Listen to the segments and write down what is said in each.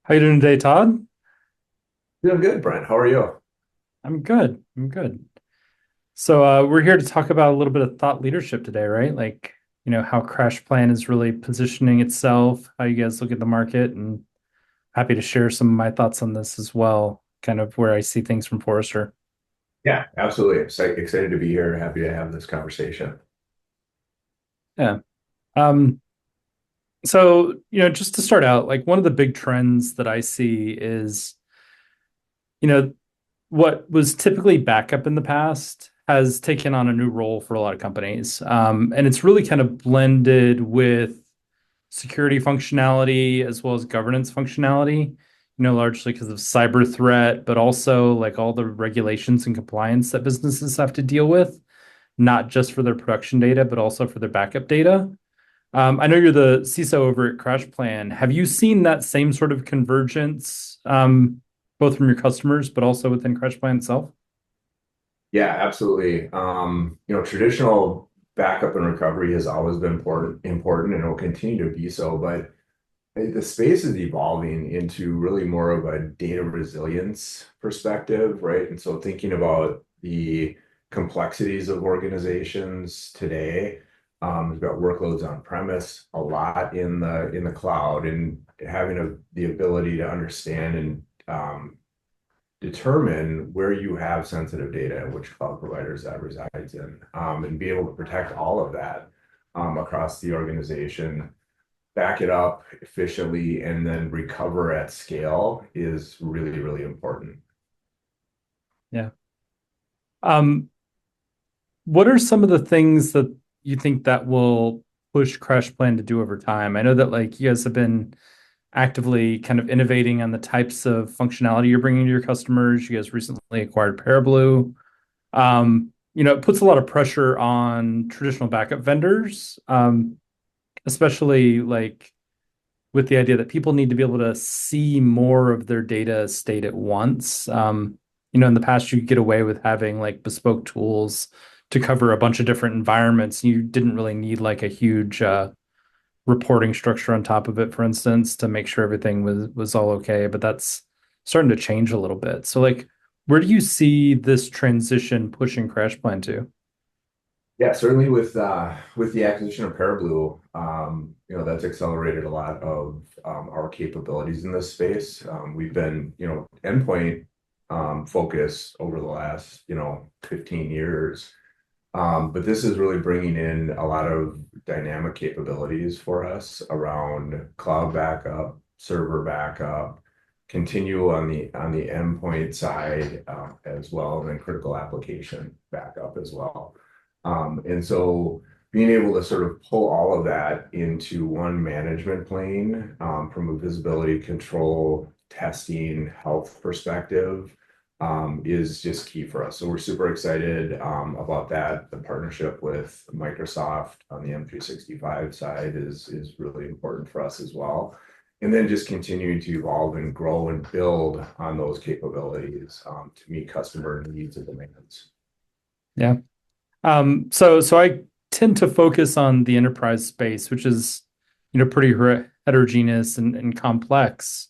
How you doing today, Todd? Doing good, Brent. How are you? I'm good. I'm good. So we're here to talk about a little bit of thought leadership today, right? Like, how CrashPlan is really positioning itself, how you guys look at the market, and happy to share some of my thoughts on this as well, kind of where I see things from Forrester. Yeah, absolutely. Excited to be here. Happy to have this conversation. Yeah. Um, so just to start out, like one of the big trends that I see is, you know, what was typically backup in the past has taken on a new role for a lot of companies. And it's really kind of blended with security functionality as well as governance functionality, largely because of cyber threat, but also like all the regulations and compliance that businesses have to deal with, not just for their production data, but also for their backup data. I know you're the CISO over at CrashPlan. Have you seen that same sort of convergence, both from your customers, but also within CrashPlan itself? Yeah, absolutely. Traditional backup and recovery has always been important and will continue to be so, but the space is evolving into really more of a data resilience perspective, right? And so thinking about the complexities of organizations today, we've got workloads on premise, a lot in the cloud, and having the ability to understand and determine where you have sensitive data and which cloud providers that resides in, and be able to protect all of that across the organization, back it up efficiently, and then recover at scale is really, really important. Yeah. Um, what are some of the things that you think that will push CrashPlan to do over time? I know that like you guys have been actively kind of innovating on the types of functionality you're bringing to your customers. You guys recently acquired Parablue. It puts a lot of pressure on traditional backup vendors, especially like with the idea that people need to be able to see more of their data state at once. In the past, you could get away with having like bespoke tools to cover a bunch of different environments. You didn't really need like a huge reporting structure on top of it, for instance, to make sure everything was all okay. But that's starting to change a little bit. So like, where do you see this transition pushing CrashPlan to? Yeah, certainly with the acquisition of Parablue, that's accelerated a lot of our capabilities in this space. We've been, endpoint focused over the last, 15 years. But this is really bringing in a lot of dynamic capabilities for us around cloud backup, server backup, continue on the endpoint side as well, and then critical application backup as well. And so being able to sort of pull all of that into one management plane from a visibility control, testing, health perspective is just key for us. So we're super excited about that. The partnership with Microsoft on the M365 side is really important for us as well. And then just continuing to evolve and grow and build on those capabilities to meet customer needs and demands. Yeah. So I tend to focus on the enterprise space, which is, pretty heterogeneous and complex.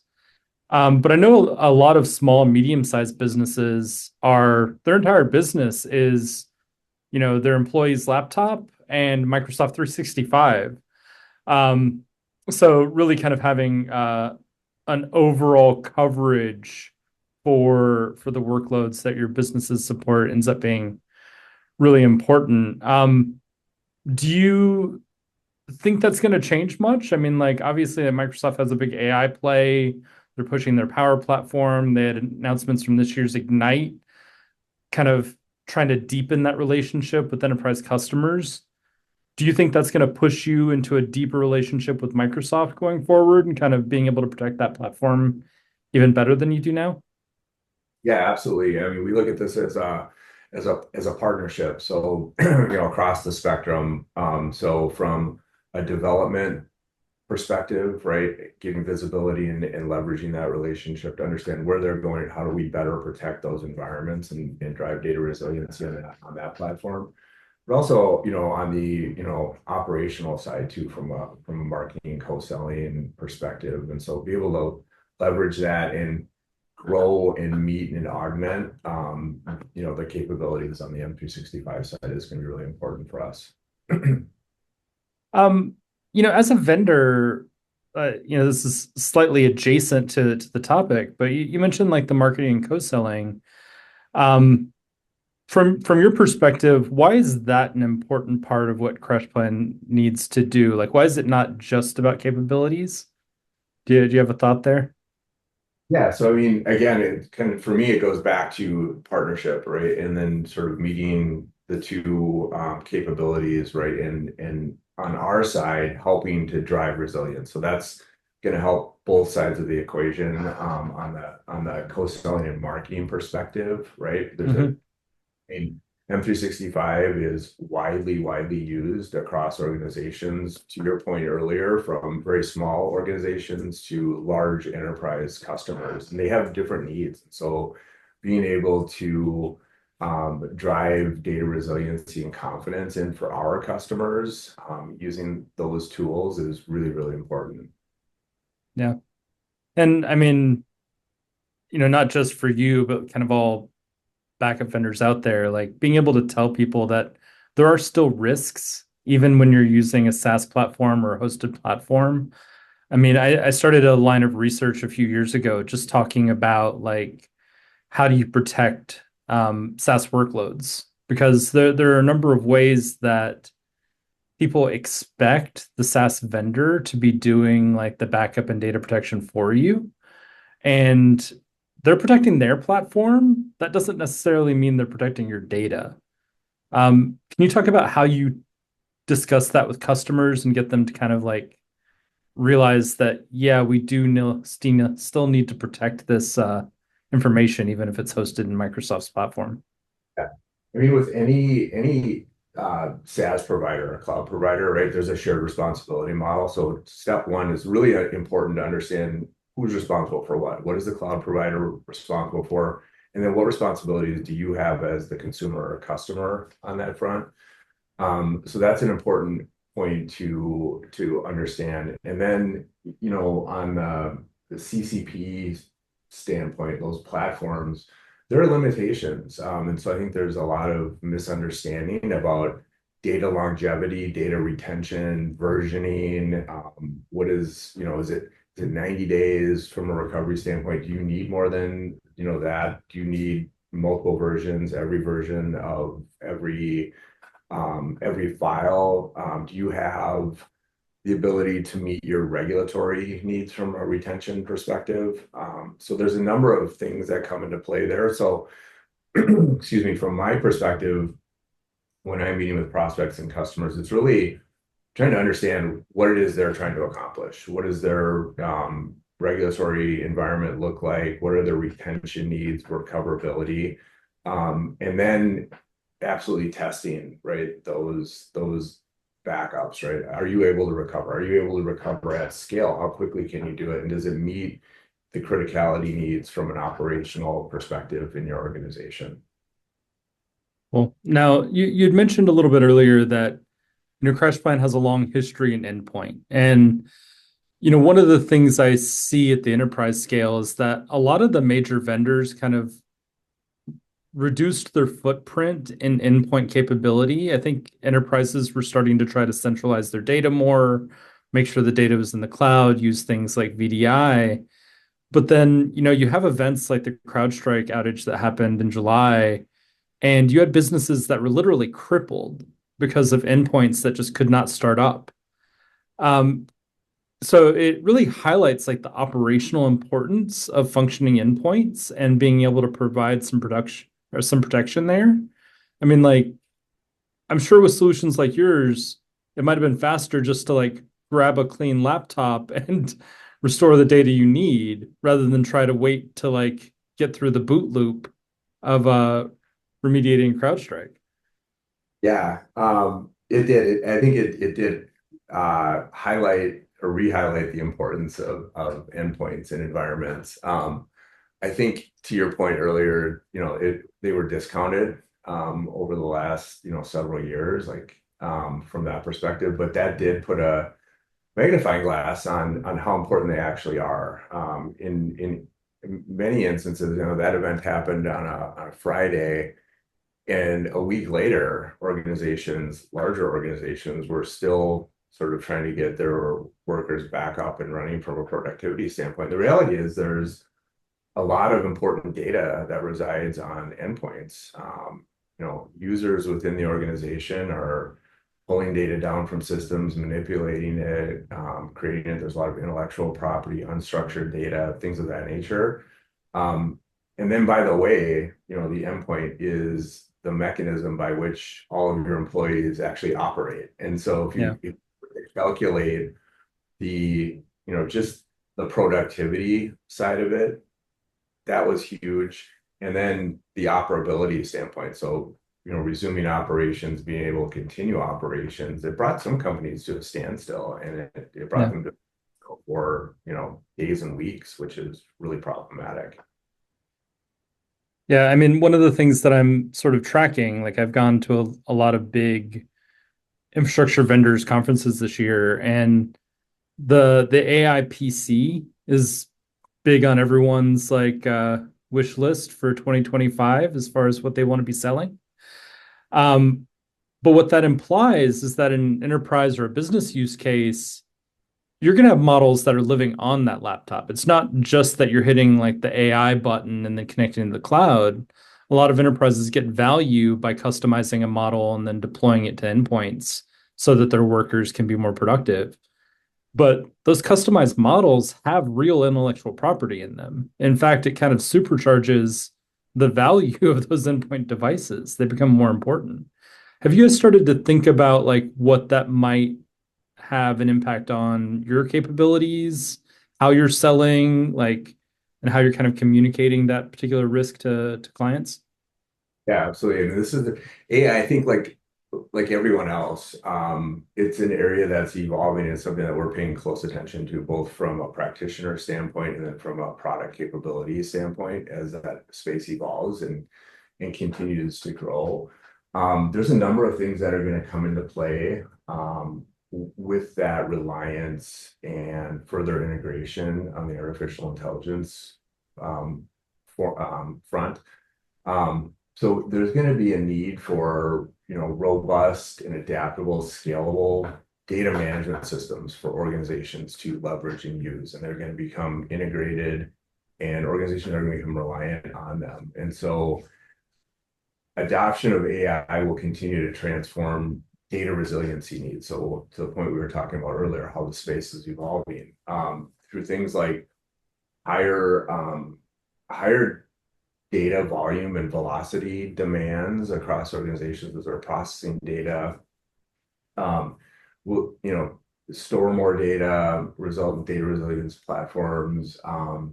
But I know a lot of small, medium-sized businesses are their entire business is, their employee's laptop and Microsoft 365. Um, so really kind of having an overall coverage for the workloads that your businesses support ends up being really important. Do you think that's going to change much? I mean, like obviously Microsoft has a big AI play. They're pushing their Power Platform. They had announcements from this year's Ignite, kind of trying to deepen that relationship with enterprise customers. Do you think that's going to push you into a deeper relationship with Microsoft going forward and kind of being able to protect that platform even better than you do now? Yeah, absolutely. I mean, we look at this as a partnership. So, across the spectrum. So from a development perspective, right, giving visibility and leveraging that relationship to understand where they're going, how do we better protect those environments and drive data resiliency on that platform. But also, on the, operational side too, from a marketing co-selling perspective. And so be able to leverage that and grow and meet and augment, the capabilities on the M365 side is going to be really important for us. Um, as a vendor, this is slightly adjacent to the topic, but you mentioned like the marketing and co-selling. Um, from your perspective, why is that an important part of what CrashPlan needs to do? Like, why is it not just about capabilities? Do you have a thought there? Yeah, so I mean, again, it kind of for me, it goes back to partnership, right? And then sort of meeting the two capabilities, right? And on our side, helping to drive resilience. So that's going to help both sides of the equation on the co-selling and marketing perspective, right? Hmm. And M365 is widely used across organizations, to your point earlier, from very small organizations to large enterprise customers, and they have different needs. So being able to drive data resiliency and confidence in for our customers using those tools is really, really important. Yeah. And I mean, not just for you, but kind of all backup vendors out there, like being able to tell people that there are still risks, even when you're using a SaaS platform or a hosted platform. I mean, I started a line of research a few years ago just talking about like how do you protect SaaS workloads? Because there are a number of ways that people expect the SaaS vendor to be doing like the backup and data protection for you. And they're protecting their platform. That doesn't necessarily mean they're protecting your data. Can you talk about how you discuss that with customers and get them to kind of like realize that, yeah, we do still need to protect this information, even if it's hosted in Microsoft's platform? Yeah. I mean, with any SaaS provider or cloud provider, right, there's a shared responsibility model. So step one is really important to understand who's responsible for what. What is the cloud provider responsible for? And then what responsibilities do you have as the consumer or customer on that front? So that's an important point to understand. And then, on the CCP standpoint, those platforms, there are limitations. And so I think there's a lot of misunderstanding about data longevity, data retention, versioning. What is it 90 days from a recovery standpoint? Do you need more than, that? Do you need multiple versions, every version of every file? Do you have the ability to meet your regulatory needs from a retention perspective? So there's a number of things that come into play there. So, excuse me, from my perspective, when I'm meeting with prospects and customers, it's really trying to understand what it is they're trying to accomplish. What does their regulatory environment look like? What are their retention needs, recoverability? And then absolutely testing, right? Those backups, right? Are you able to recover? Are you able to recover at scale? How quickly can you do it? And does it meet the criticality needs from an operational perspective in your organization? Well, now you'd mentioned a little bit earlier that CrashPlan has a long history in endpoint. And one of the things I see at the enterprise scale is that a lot of the major vendors kind of reduced their footprint in endpoint capability. I think enterprises were starting to try to centralize their data more, make sure the data was in the cloud, use things like VDI. But then, you have events like the CrowdStrike outage that happened in July, and you had businesses that were literally crippled because of endpoints that just could not start up. Um, so it really highlights like the operational importance of functioning endpoints and being able to provide some production or some protection there. I mean, like, I'm sure with solutions like yours, it might have been faster just to like grab a clean laptop and restore the data you need rather than try to wait to like get through the boot loop of remediating CrowdStrike. Yeah, it did. I think it did highlight or re-highlight the importance of endpoints and environments. I think to your point earlier, they were discounted over the last several years, like from that perspective. But that did put magnifying glass on how important they actually are. In many instances, that event happened on a Friday, and a week later, larger organizations, were still sort of trying to get their workers back up and running from a productivity standpoint. The reality is there's a lot of important data that resides on endpoints. Users within the organization are pulling data down from systems, manipulating it, creating it. There's a lot of intellectual property, unstructured data, things of that nature. And then, by the way, the endpoint is the mechanism by which all of your employees actually operate. And so Yeah. if you calculate just the productivity side of it, that was huge. And then the operability standpoint. So, resuming operations, being able to continue operations, it brought some companies to a standstill, and it brought Yeah. them to for, days and weeks, which is really problematic. Yeah. I mean, one of the things that I'm sort of tracking, like I've gone to a lot of big infrastructure vendors conferences this year, and the AI PC is big on everyone's like wish list for 2025 as far as what they want to be selling. Um, but what that implies is that in enterprise or a business use case, you're going to have models that are living on that laptop. It's not just that you're hitting like the AI button and then connecting to the cloud. A lot of enterprises get value by customizing a model and then deploying it to endpoints so that their workers can be more productive. But those customized models have real intellectual property in them. In fact, it kind of supercharges the value of those endpoint devices. They become more important. Have you guys started to think about like what that might have an impact on your capabilities, how you're selling, like, and how you're kind of communicating that particular risk to clients? Yeah, absolutely. And this is AI, I think like everyone else, it's an area that's evolving and something that we're paying close attention to, both from a practitioner standpoint and then from a product capability standpoint as that space evolves and continues to grow. There's a number of things that are going to come into play with that reliance and further integration on the artificial intelligence front. So there's going to be a need for, robust and adaptable, scalable data management systems for organizations to leverage and use, and they're going to become integrated, and organizations are going to become reliant on them. And so adoption of AI will continue to transform data resiliency needs. So to the point we were talking about earlier, how the space is evolving through things like higher data volume and velocity demands across organizations as they're processing data. Will store more data. Result data resilience platforms are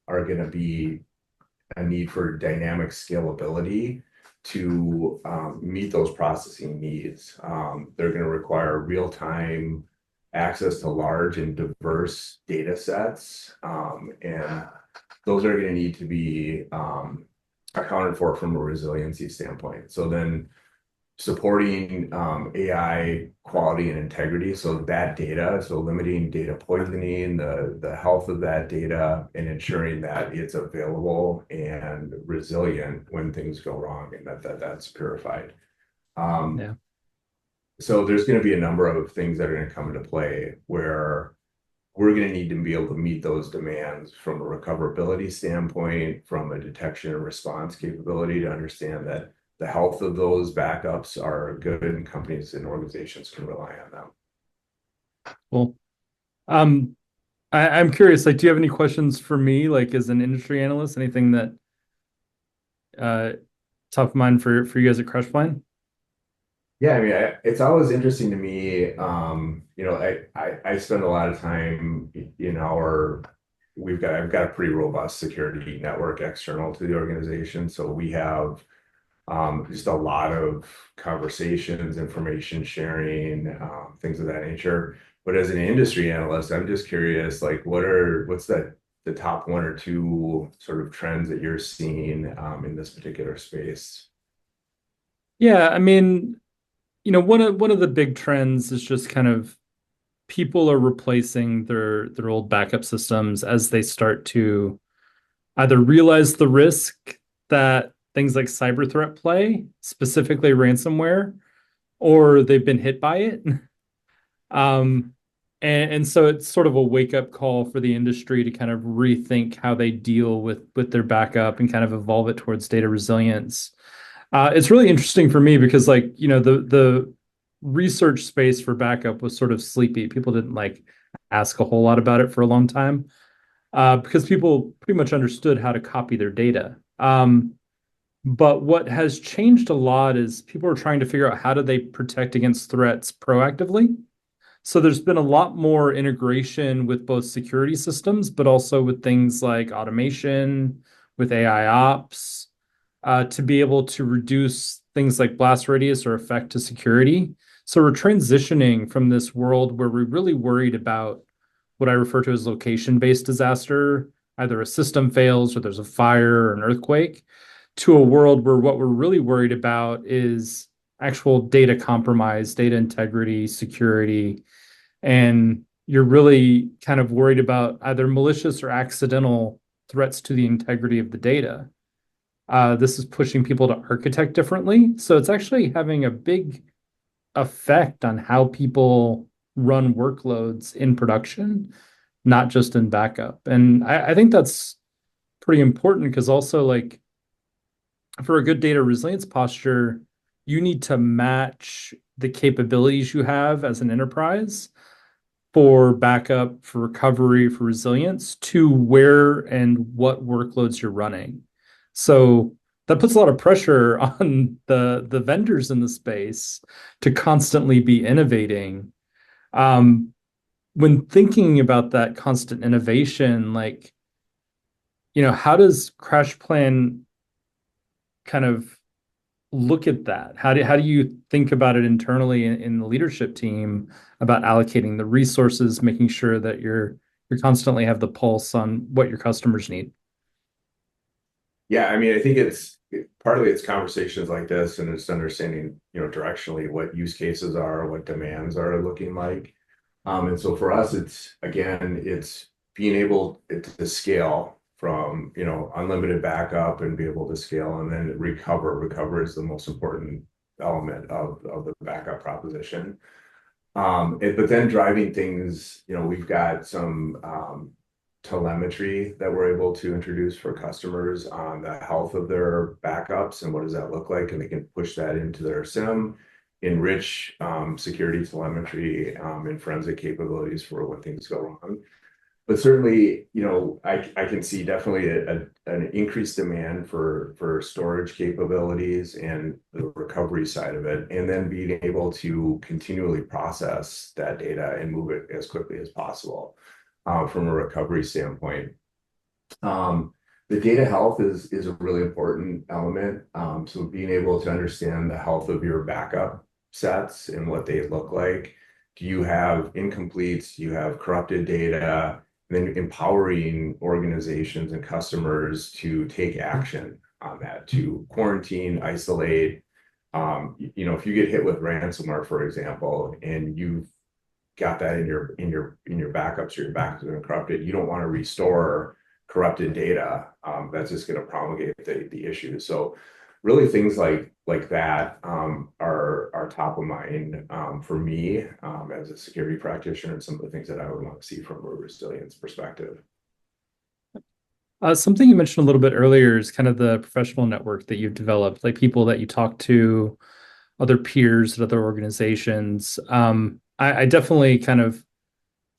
going to be a need for dynamic scalability to meet those processing needs. They're going to require real-time access to large and diverse data sets, and those are going to need to be accounted for from a resiliency standpoint. So then supporting AI quality and integrity. So that data, so limiting data poisoning, the health of that data, and ensuring that it's available and resilient when things go wrong, and that's purified. Yeah. So there's going to be a number of things that are going to come into play where we're going to need to be able to meet those demands from a recoverability standpoint, from a detection and response capability, to understand that the health of those backups are good and companies and organizations can rely on them. Cool. Um, I'm curious, like, do you have any questions for me, like as an industry analyst? Anything that uh top of mind for you guys at CrashPlan? Yeah, I mean, it's always interesting to me. I spend a lot of time in I've got a pretty robust security network external to the organization. So we have just a lot of conversations, information sharing, things of that nature. But as an industry analyst, I'm just curious, like, what's the top one or two sort of trends that you're seeing in this particular space? Yeah, I mean, one of the big trends is just kind of people are replacing their old backup systems as they start to either realize the risk that things like cyber threat play, specifically ransomware, or they've been hit by it. Um, and so it's sort of a wake up call for the industry to kind of rethink how they deal with their backup and kind of evolve it towards data resilience. It's really interesting for me because like, the research space for backup was sort of sleepy. People didn't like ask a whole lot about it for a long time because people pretty much understood how to copy their data. But what has changed a lot is people are trying to figure out how do they protect against threats proactively. So there's been a lot more integration with both security systems, but also with things like automation, with AI ops, to be able to reduce things like blast radius or effect to security. So we're transitioning from this world where we're really worried about what I refer to as location-based disaster, either a system fails or there's a fire or an earthquake, to a world where what we're really worried about is actual data compromise, data integrity, security, and you're really kind of worried about either malicious or accidental threats to the integrity of the data. This is pushing people to architect differently. So it's actually having a big effect on how people run workloads in production, not just in backup. And I think that's pretty important because also like for a good data resilience posture, you need to match the capabilities you have as an enterprise for backup, for recovery, for resilience to where and what workloads you're running. So that puts a lot of pressure on the vendors in the space to constantly be innovating. Um, when thinking about that constant innovation, like, how does CrashPlan kind of look at that? How do you think about it internally in the leadership team about allocating the resources, making sure that you constantly have the pulse on what your customers need? Yeah, I mean, I think partly it's conversations like this and it's understanding, directionally what use cases are, what demands are looking like. And so for us, it's being able to scale from, unlimited backup and be able to scale and then recover. Recover is the most important element of the backup proposition. But then driving things, we've got some telemetry that we're able to introduce for customers on the health of their backups and what does that look like, and they can push that into their SIM, enrich security telemetry and forensic capabilities for when things go wrong. But certainly, I can see definitely an increased demand for storage capabilities and the recovery side of it, and then being able to continually process that data and move it as quickly as possible from a recovery standpoint. The data health is a really important element. So being able to understand the health of your backup sets and what they look like. Do you have incompletes? Do you have corrupted data? And then empowering organizations and customers to take action on that, to quarantine, isolate. If you get hit with ransomware, for example, and you've got that in your backups, or your backups are corrupted, you don't want to restore corrupted data. That's just going to promulgate the issue. So really things like that are top of mind for me as a security practitioner, and some of the things that I would want to see from a resilience perspective. Something you mentioned a little bit earlier is kind of the professional network that you've developed, like people that you talk to, other peers at other organizations. I definitely kind of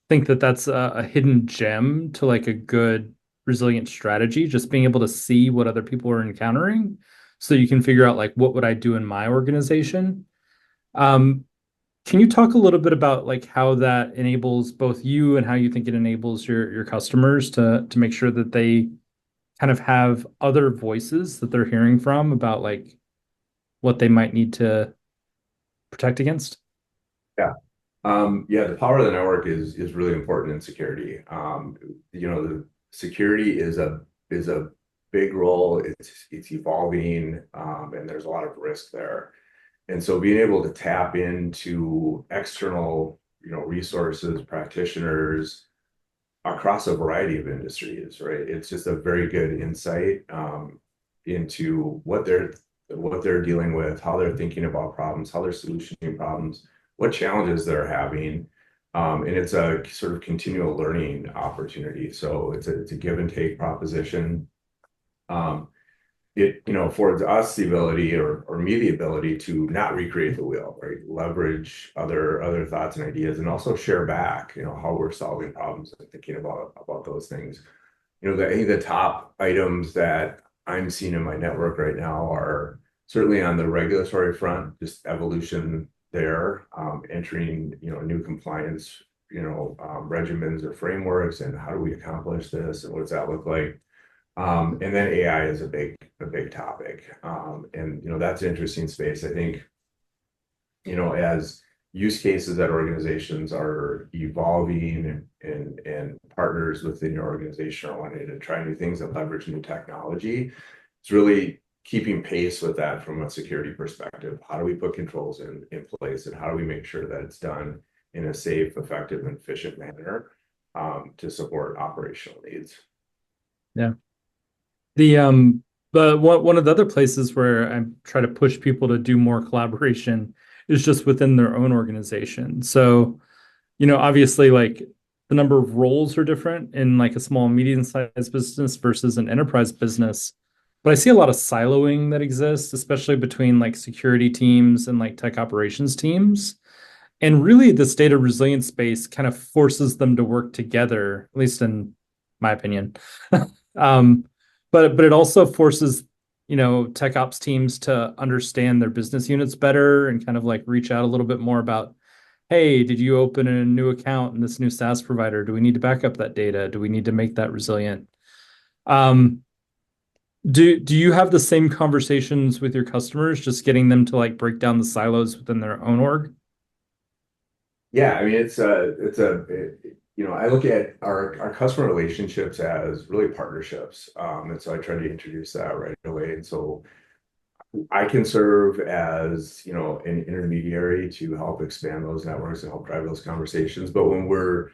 think that that's a hidden gem to like a good resilient strategy, just being able to see what other people are encountering so you can figure out like what would I do in my organization. Um, can you talk a little bit about like how that enables both you and how you think it enables your customers to make sure that they kind of have other voices that they're hearing from about like what they might need to protect against? Yeah. Yeah, the power of the network is really important in security. The security is a big role. It's evolving, and there's a lot of risk there. And so being able to tap into external resources, practitioners across a variety of industries, right? It's just a very good insight into what they're dealing with, how they're thinking about problems, how they're solutioning problems, what challenges they're having. And it's a sort of continual learning opportunity. So it's a give and take proposition. Um, it affords us the ability or me the ability to not recreate the wheel, right? Leverage other thoughts and ideas, and also share back, how we're solving problems and thinking about those things. I think the top items that I'm seeing in my network right now are certainly on the regulatory front, just evolution there, entering, new compliance, regimens or frameworks, and how do we accomplish this, and what does that look like? And then AI is a big topic. And that's an interesting space. I think, as use cases that organizations are evolving and partners within your organization are wanting to try new things and leverage new technology, it's really keeping pace with that from a security perspective. How do we put controls in place, and how do we make sure that it's done in a safe, effective, and efficient manner to support operational needs? Yeah. But one of the other places where I try to push people to do more collaboration is just within their own organization. So, obviously, like the number of roles are different in like a small and medium-sized business versus an enterprise business. But I see a lot of siloing that exists, especially between like security teams and like tech operations teams. And really, this data resilience space kind of forces them to work together, at least in my opinion. Um, but it also forces, tech ops teams to understand their business units better and kind of like reach out a little bit more about, hey, did you open a new account in this new SaaS provider? Do we need to back up that data? Do we need to make that resilient? Um, do you have the same conversations with your customers, just getting them to like break down the silos within their own org? Yeah, I mean, I look at our customer relationships as really partnerships. And so I try to introduce that right away. And so I can serve as, an intermediary to help expand those networks and help drive those conversations. But when we're,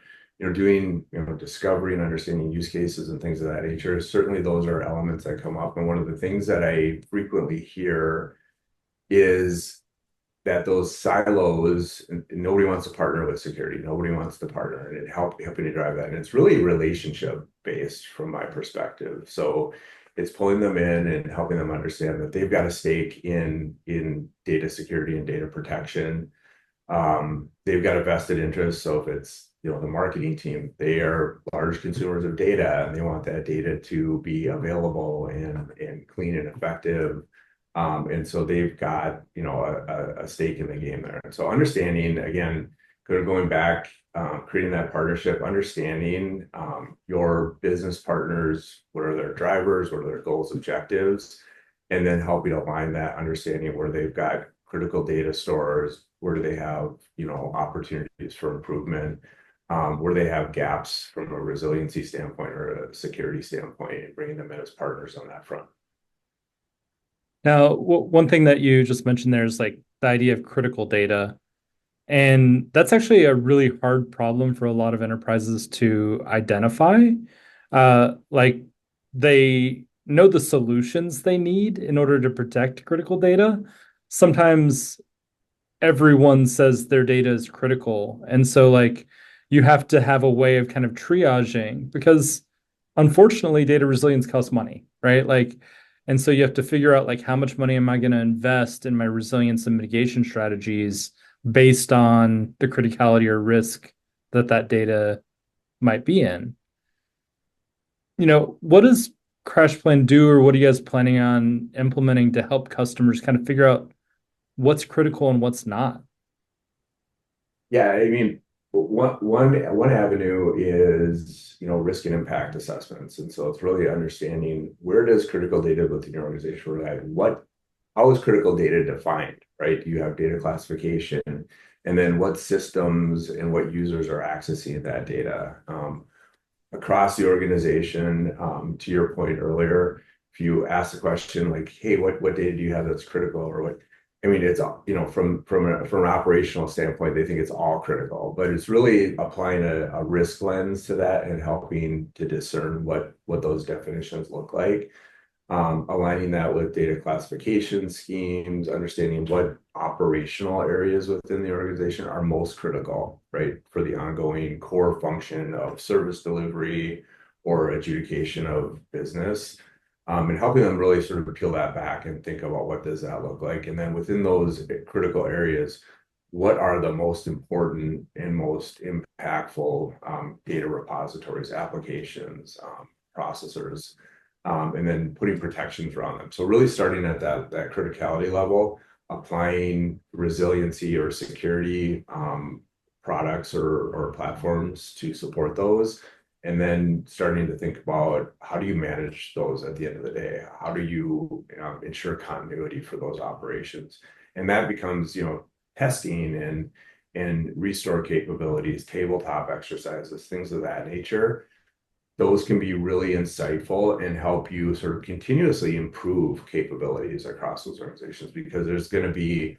doing, discovery and understanding use cases and things of that nature, certainly those are elements that come up. And one of the things that I frequently hear is that those silos, and nobody wants to partner with security. Nobody wants to partner, and helping to drive that. And it's really relationship based from my perspective. So it's pulling them in and helping them understand that they've got a stake in data security and data protection. They've got a vested interest. So if it's, the marketing team, they are large consumers of data, and they want that data to be available and clean and effective. And so they've got, a stake in the game there. And so understanding, again, kind of going back, creating that partnership, understanding your business partners, what are their drivers, what are their goals, objectives, and then helping align that understanding where they've got critical data stores, where do they have, opportunities for improvement, where they have gaps from a resiliency standpoint or a security standpoint, and bringing them in as partners on that front. Now, one thing that you just mentioned there is like the idea of critical data. And that's actually a really hard problem for a lot of enterprises to identify. Like they know the solutions they need in order to protect critical data. Sometimes everyone says their data is critical. And so like you have to have a way of kind of triaging because unfortunately data resilience costs money, right? Like, and so you have to figure out like how much money am I going to invest in my resilience and mitigation strategies based on the criticality or risk that that data might be in. What does CrashPlan do, or what are you guys planning on implementing to help customers kind of figure out what's critical and what's not? Yeah, I mean, one avenue is, risk and impact assessments. And so it's really understanding, where does critical data within your organization reside? How is critical data defined, right? Do you have data classification? And then what systems and what users are accessing that data across the organization? To your point earlier, if you ask the question like, hey, what data do you have that's critical, or I mean, it's, from an operational standpoint, they think it's all critical, but it's really applying a risk lens to that and helping to discern what those definitions look like. Aligning that with data classification schemes, understanding what operational areas within the organization are most critical, right, for the ongoing core function of service delivery or adjudication of business, and helping them really sort of peel that back and think about what does that look like. And then within those critical areas, what are the most important and most impactful data repositories, applications, processors, and then putting protections around them. So really starting at that criticality level, applying resiliency or security products or platforms to support those, and then starting to think about how do you manage those at the end of the day? How do you ensure continuity for those operations? And that becomes, testing and restore capabilities, tabletop exercises, things of that nature. Those can be really insightful and help you sort of continuously improve capabilities across those organizations, because there's going to be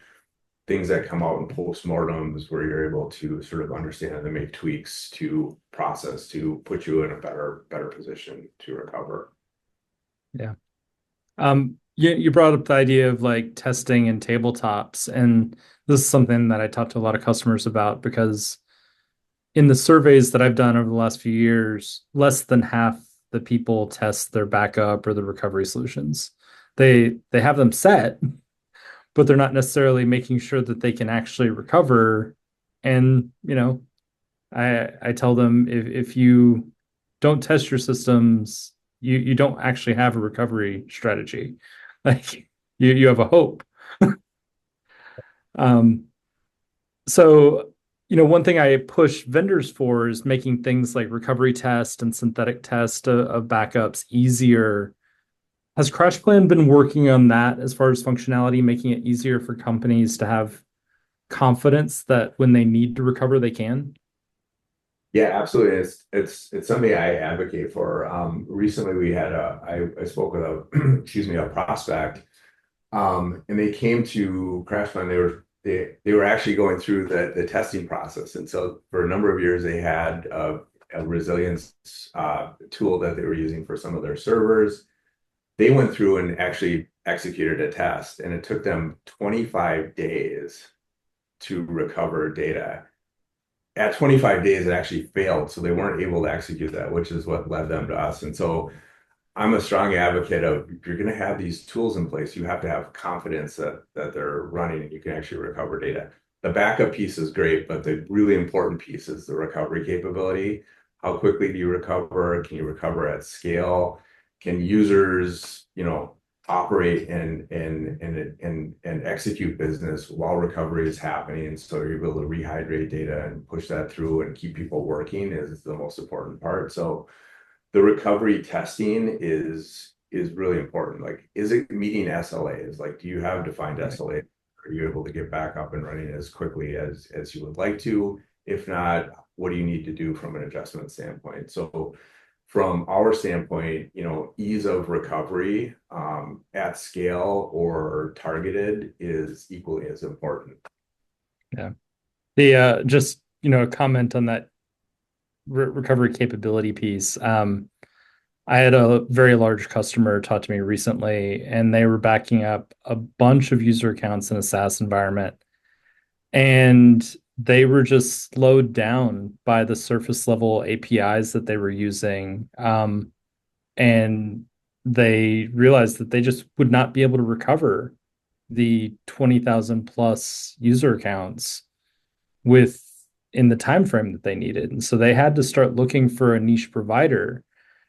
things that come out in postmortems where you're able to sort of understand and make tweaks to process to put you in a better position to recover. Yeah. You brought up the idea of like testing and tabletops, and this is something that I talk to a lot of customers about, because in the surveys that I've done over the last few years, less than half the people test their backup or the recovery solutions. They have them set, but they're not necessarily making sure that they can actually recover. And, I tell them, if you don't test your systems, you don't actually have a recovery strategy. Like you have a hope. Um, so, one thing I push vendors for is making things like recovery test and synthetic test of backups easier. Has CrashPlan been working on that as far as functionality, making it easier for companies to have confidence that when they need to recover, they can? Yeah, absolutely. It's something I advocate for. Recently we had I spoke with a excuse me, a prospect, and they came to CrashPlan. They were actually going through the testing process, and so for a number of years they had a resilience tool that they were using for some of their servers. They went through and actually executed a test, and it took them 25 days to recover data. At 25 days, it actually failed, so they weren't able to execute that, which is what led them to us. And so I'm a strong advocate of, if you're going to have these tools in place, you have to have confidence that they're running and you can actually recover data. The backup piece is great, but the really important piece is the recovery capability. How quickly do you recover? Can you recover at scale? Can users, operate and execute business while recovery is happening? And so you're able to rehydrate data and push that through and keep people working is the most important part. So the recovery testing is really important. Like, is it meeting SLAs? Like, do you have defined Right. SLA? Are you able to get back up and running as quickly as you would like to? If not, what do you need to do from an adjustment standpoint? So from our standpoint, ease of recovery at scale or targeted is equally as important. Yeah. The just, a comment on that recovery capability piece. I had a very large customer talk to me recently, and they were backing up a bunch of user accounts in a SaaS environment. And they were just slowed down by the surface level APIs that they were using. And they realized that they just would not be able to recover the 20,000 plus user accounts with in the time frame that they needed. And so they had to start looking for a niche provider.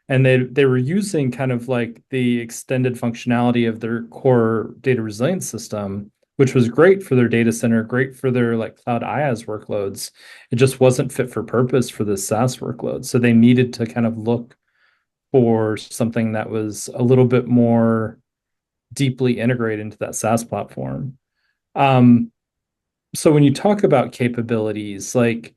And they were using kind of like the extended functionality of their core data resilience system, which was great for their data center, great for their like cloud IaaS workloads. It just wasn't fit for purpose for the SaaS workload. So they needed to kind of look for something that was a little bit more deeply integrated into that SaaS platform. Um, so when you talk about capabilities, like,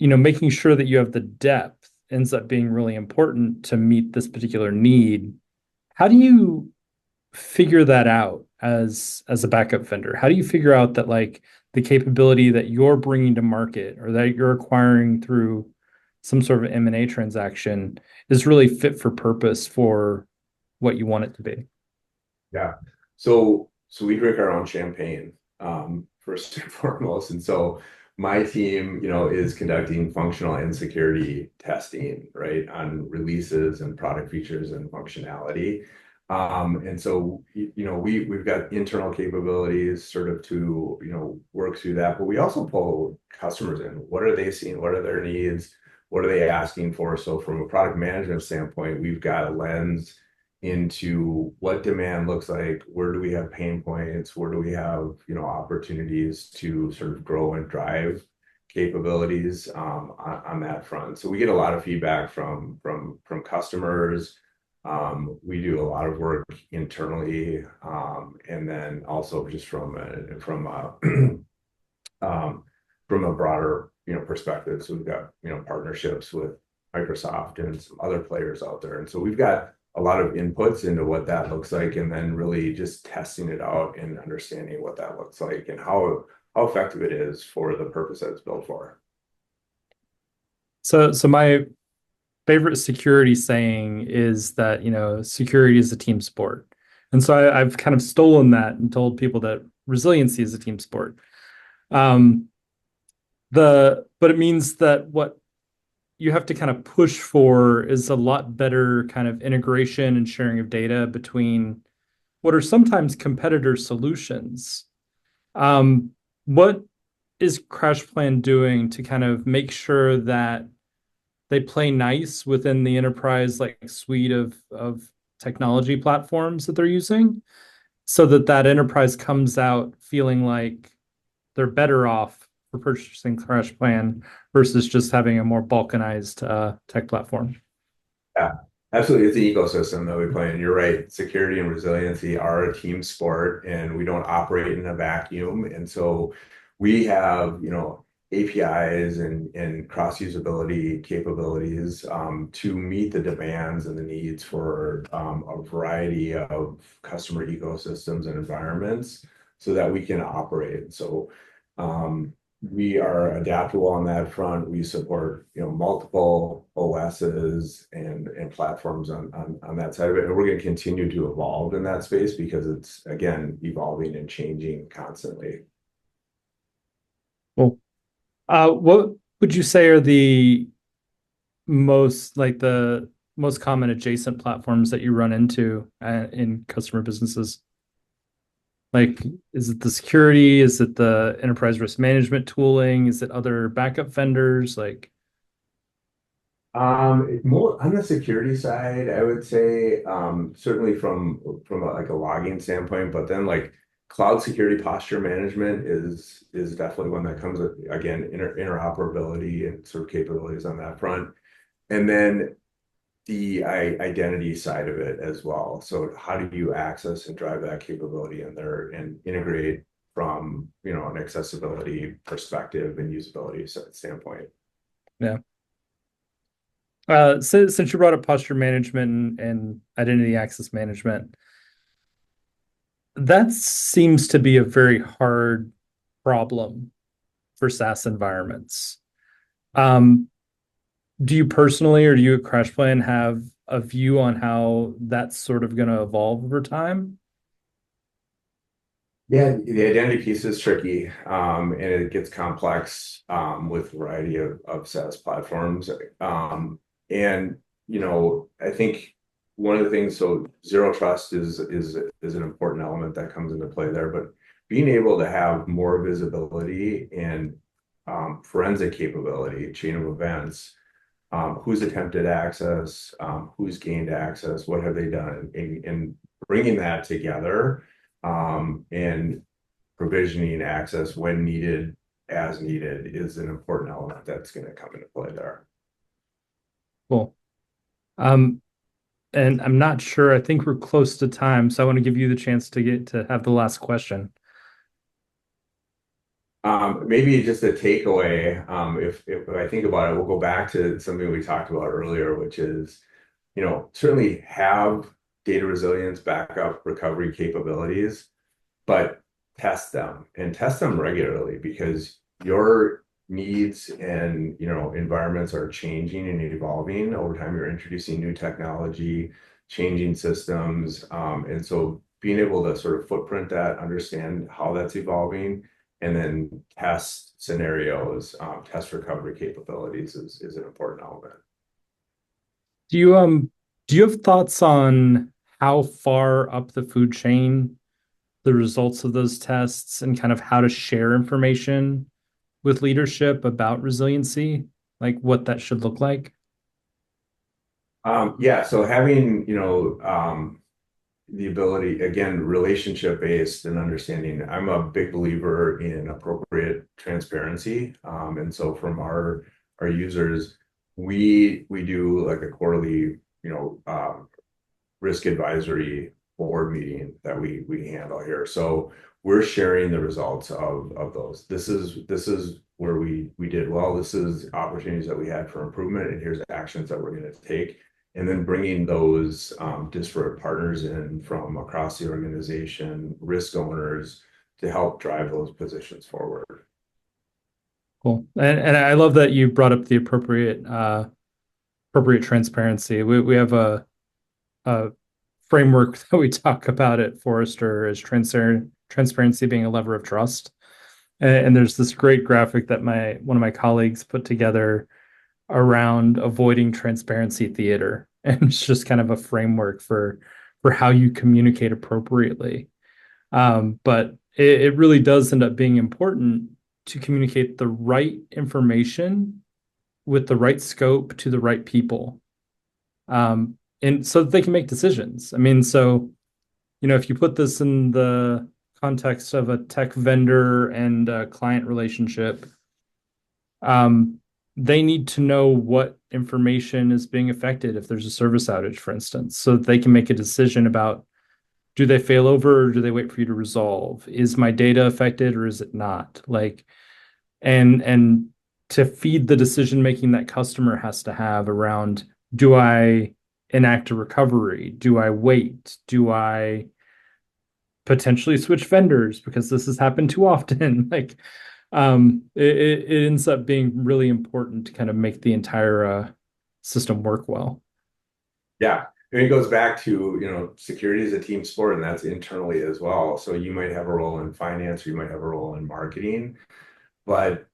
making sure that you have the depth ends up being really important to meet this particular need. How do you figure that out as a backup vendor? How do you figure out that like the capability that you're bringing to market or that you're acquiring through some sort of M&A transaction is really fit for purpose for what you want it to be? Yeah. So we drink our own champagne, first and foremost. And so my team, is conducting functional and security testing, right, on releases and product features and functionality. And so, we've got internal capabilities sort of to, work through that, but we also pull customers in. What are they seeing? What are their needs? What are they asking for? So from a product management standpoint, we've got a lens into what demand looks like, where do we have pain points, where do we have, opportunities to sort of grow and drive capabilities on that front. So we get a lot of feedback from customers. We do a lot of work internally, and then also just from a broader, perspective. So we've got, partnerships with Microsoft and some other players out there. And so we've got a lot of inputs into what that looks like, and then really just testing it out and understanding what that looks like and how effective it is for the purpose that it's built for. So my favorite security saying is that, security is a team sport. And so I've kind of stolen that and told people that resiliency is a team sport. Um, but it means that what you have to kind of push for is a lot better kind of integration and sharing of data between what are sometimes competitor solutions. What is CrashPlan doing to kind of make sure that they play nice within the enterprise like suite of technology platforms that they're using, so that that enterprise comes out feeling like they're better off for purchasing CrashPlan versus just having a more balkanized tech platform? Yeah, absolutely. It's the ecosystem that we play in. You're right. Security and resiliency are a team sport, and we don't operate in a vacuum. And so we have, APIs and cross usability capabilities to meet the demands and the needs for a variety of customer ecosystems and environments so that we can operate. So we are adaptable on that front. We support, multiple OSs and platforms on that side of it. And we're going to continue to evolve in that space because it's, again, evolving and changing constantly. Cool. What would you say are the most common adjacent platforms that you run into in customer businesses? Like, is it the security? Is it the enterprise risk management tooling? Is it other backup vendors? Like, More on the security side, I would say, certainly from a logging standpoint, but then like cloud security posture management is definitely one that comes with, again, interoperability and sort of capabilities on that front. And then the identity side of it as well. So how do you access and drive that capability in there and integrate from, an accessibility perspective and usability standpoint? yeah. Since you brought up posture management and identity access management, that seems to be a very hard problem for SaaS environments. Um, do you personally or do you at CrashPlan have a view on how that's sort of going to evolve over time? Yeah, the identity piece is tricky, and it gets complex with a variety of SaaS platforms. And I think one of the things, so zero trust is an important element that comes into play there, but being able to have more visibility and forensic capability, chain of events, who's attempted access, who's gained access, what have they done, and bringing that together and provisioning access when needed, as needed, is an important element that's going to come into play there. Cool. Um, and I'm not sure. I think we're close to time, so I want to give you the chance to get to have the last question. Maybe just a takeaway, if I think about it, we'll go back to something we talked about earlier, which is, certainly have data resilience, backup, recovery capabilities, but test them regularly because your needs and environments are changing and evolving over time. You're introducing new technology, changing systems, and so being able to sort of footprint that, understand how that's evolving, and then test scenarios, test recovery capabilities is an important element. Do you have thoughts on how far up the food chain the results of those tests and kind of how to share information with leadership about resiliency, like what that should look like? Yeah, so having, the ability, again, relationship based and understanding. I'm a big believer in appropriate transparency. And so from our users, we do like a quarterly, risk advisory board meeting that we handle here. So we're sharing the results of those. This is where we did well. This is opportunities that we had for improvement, and here's actions that we're going to take. And then bringing those disparate partners in from across the organization, risk owners, to help drive those positions forward. Cool. And I love that you brought up the appropriate transparency. We have a framework that we talk about at Forrester as transparency being a lever of trust. And there's this great graphic that one of my colleagues put together around avoiding transparency theater. And it's just kind of a framework for how you communicate appropriately. But it really does end up being important to communicate the right information with the right scope to the right people. And so that they can make decisions. I mean, so, if you put this in the context of a tech vendor and a client relationship, they need to know what information is being affected if there's a service outage, for instance, so that they can make a decision about, do they fail over or do they wait for you to resolve? Is my data affected or is it not? Like, and to feed the decision making that customer has to have around, do I enact a recovery? Do I wait? Do I potentially switch vendors because this has happened too often? Like, it ends up being really important to kind of make the entire system work well. Yeah. And it goes back to, security is a team sport, and that's internally as well. So you might have a role in finance, or you might have a role in marketing, but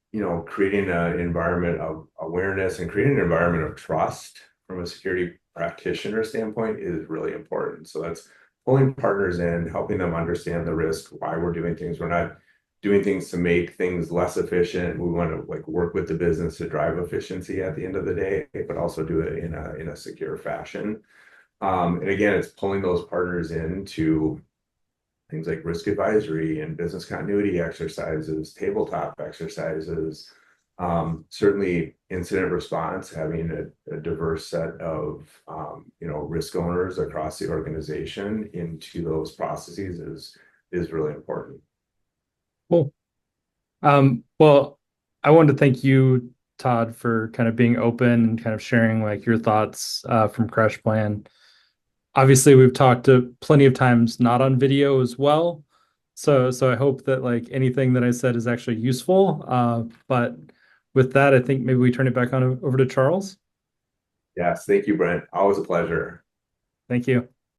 creating an environment of awareness and creating an environment of trust from a security practitioner standpoint is really important. So that's pulling partners in, helping them understand the risk, why we're doing things. We're not doing things to make things less efficient. We want to work with the business to drive efficiency at the end of the day, but also do it in a secure fashion. And again, it's pulling those partners into things like risk advisory and business continuity exercises, tabletop exercises, certainly incident response, having a diverse set of risk owners across the organization into those processes is really important. Cool. Well, I wanted to thank you, Todd, for kind of being open and kind of sharing like your thoughts from CrashPlan. Obviously, we've talked plenty of times not on video as well. So I hope that like anything that I said is actually useful. But with that, I think maybe we turn it back on over to Charles. Yes, thank you, Brent. Always a pleasure. Thank you.